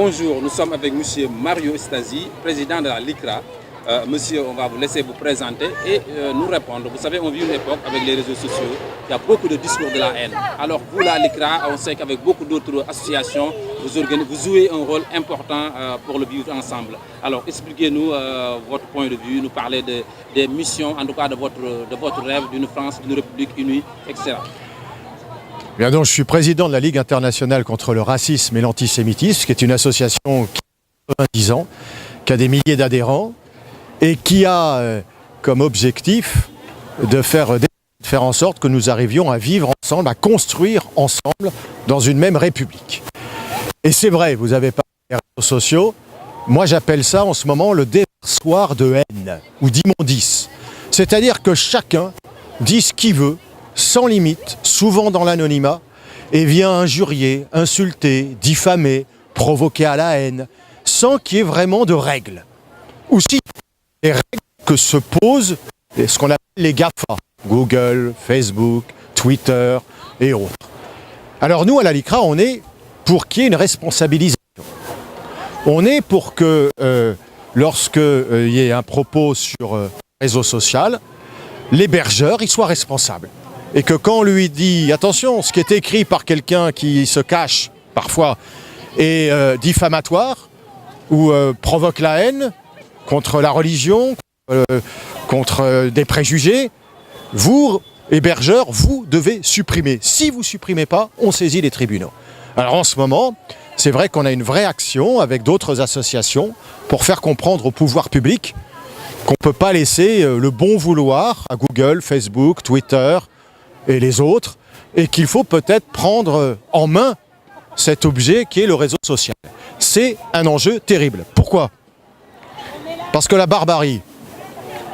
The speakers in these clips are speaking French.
Bonjour, nous sommes avec M. Mario Stasi, président de la LICRA. Monsieur, on va vous laisser vous présenter et nous répondre. Vous savez, on vit une époque avec les réseaux sociaux, il y a beaucoup de discours de la haine. Alors vous, la LICRA, on sait qu'avec beaucoup d'autres associations, vous jouez un rôle important pour le vivre ensemble. Alors expliquez-nous votre point de vue, nous parler des missions, en tout cas de votre rêve d'une France, d'une République unie, etc. Bien donc, je suis président de la Ligue internationale contre le racisme et l'antisémitisme, qui est une association qui a 90 ans, qui a des milliers d'adhérents et qui a comme objectif de faire en sorte que nous arrivions à vivre ensemble, à construire ensemble dans une même république. Et c'est vrai, vous avez parlé des réseaux sociaux, moi j'appelle ça en ce moment le déversoir de haine ou d'immondice. C'est-à-dire que chacun dit ce qu'il veut, sans limite, souvent dans l'anonymat, et vient injurier, insulter, diffamer, provoquer à la haine, sans qu'il y ait vraiment de règles. Ou si les règles que se posent ce qu'on appelle les GAFA, Google, Facebook, Twitter et autres. Alors nous, à la LICRA, on est pour qu'il y ait une responsabilisation. On est pour que lorsqu'il y ait un propos sur un réseau social, l'hébergeur il soit responsable. Et que quand on lui dit, attention, ce qui est écrit par quelqu'un qui se cache parfois est diffamatoire ou provoque la haine contre la religion, contre des préjugés, vous, hébergeurs, vous devez supprimer. Si vous ne supprimez pas, on saisit les tribunaux. Alors en ce moment, c'est vrai qu'on a une vraie action avec d'autres associations pour faire comprendre au pouvoir public qu'on ne peut pas laisser le bon vouloir à Google, Facebook, Twitter et les autres, et qu'il faut peut-être prendre en main cet objet qui est le réseau social. C'est un enjeu terrible. Pourquoi ? Parce que la barbarie,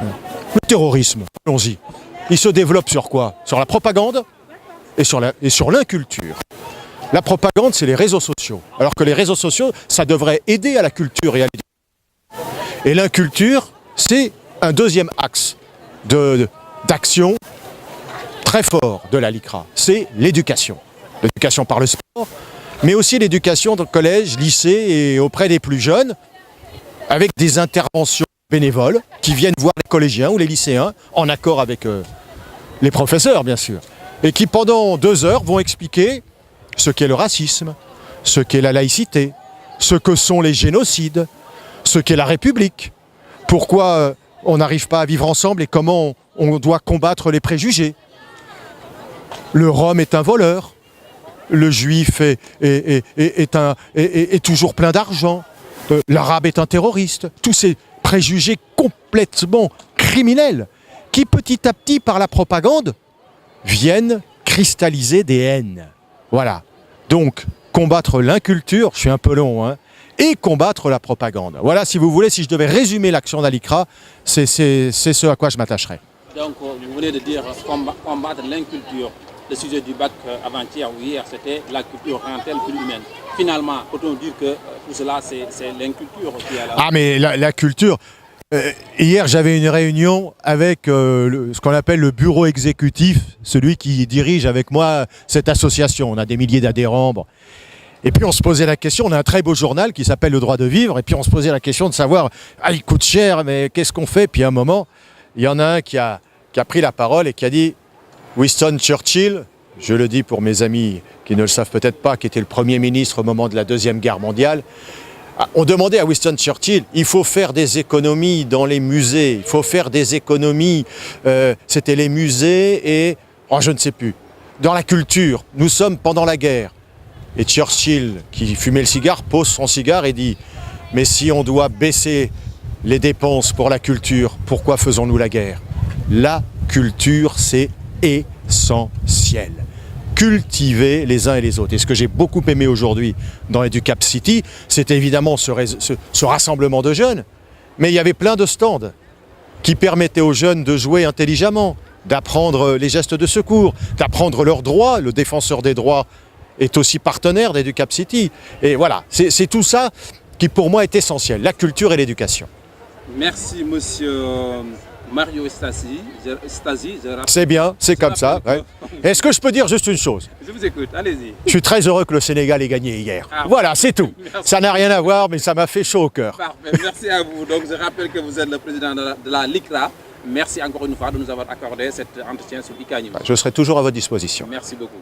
le terrorisme, allons-y, il se développe sur quoi ? Sur la propagande et sur l'inculture. La propagande, c'est les réseaux sociaux. Alors que les réseaux sociaux, ça devrait aider à la culture et à l'éducation. Et l'inculture, c'est un deuxième axe d'action très fort de la LICRA. C'est l'éducation. L'éducation par le sport, mais aussi l'éducation dans le collège, lycée et auprès des plus jeunes, avec des interventions bénévoles qui viennent voir les collégiens ou les lycéens, en accord avec les professeurs, bien sûr, et qui, pendant 2 heures, vont expliquer ce qu'est le racisme, ce qu'est la laïcité, ce que sont les génocides, ce qu'est la République, pourquoi on n'arrive pas à vivre ensemble et comment on doit combattre les préjugés. Le Rome est un voleur, le Juif est toujours plein d'argent, l'Arabe est un terroriste. Tous ces préjugés complètement criminels qui, petit à petit, par la propagande, viennent cristalliser des haines. Voilà. Donc, combattre l'inculture, je suis un peu long, hein, et combattre la propagande. Voilà, si vous voulez, si je devais résumer l'action de la LICRA, c'est ce à quoi je m'attacherais. Donc, vous venez de dire combattre l'inculture. Le sujet du bac avant-hier ou hier, c'était la culture rend-elle plus humaine. Finalement, peut-on dire que tout cela, c'est l'inculture qui est là. Ah, mais la culture... hier, j'avais une réunion avec ce qu'on appelle le bureau exécutif, celui qui dirige avec moi cette association. On a des milliers d'adhérents. Bon. Et puis on se posait la question, on a un très beau journal qui s'appelle Le Droit de Vivre, et puis on se posait la question de savoir, il coûte cher, mais qu'est-ce qu'on fait ? Puis à un moment, il y en a un qui a pris la parole et qui a dit, Winston Churchill, je le dis pour mes amis qui ne le savent peut-être pas, qui était le Premier ministre au moment de la Deuxième Guerre mondiale, on demandait à Winston Churchill, il faut faire des économies dans les musées, il faut faire des économies, c'était les musées et, je ne sais plus, dans la culture, nous sommes pendant la guerre. Et Churchill, qui fumait le cigare, pose son cigare et dit, mais si on doit baisser les dépenses pour la culture, pourquoi faisons-nous la guerre ? La culture, c'est essentiel. Cultiver les uns et les autres. Et ce que j'ai beaucoup aimé aujourd'hui dans Educap City, c'était évidemment ce rassemblement de jeunes, mais il y avait plein de stands qui permettaient aux jeunes de jouer intelligemment, d'apprendre les gestes de secours, d'apprendre leurs droits. Le défenseur des droits est aussi partenaire d'Educap City. Et voilà, c'est tout ça qui pour moi est essentiel, la culture et l'éducation. Merci monsieur Mario Stasi, C'est bien, c'est comme ça. Ouais. Est-ce que je peux dire juste une chose? Je vous écoute, allez-y. Je suis très heureux que le Sénégal ait gagné hier. Ah, voilà, c'est tout. merci. Ça n'a rien à voir, mais ça m'a fait chaud au cœur. Parfait, merci à vous. Donc je rappelle que vous êtes le président de la LICRA. Merci encore une fois de nous avoir accordé cet entretien sur IK News. Je serai toujours à votre disposition. Merci beaucoup.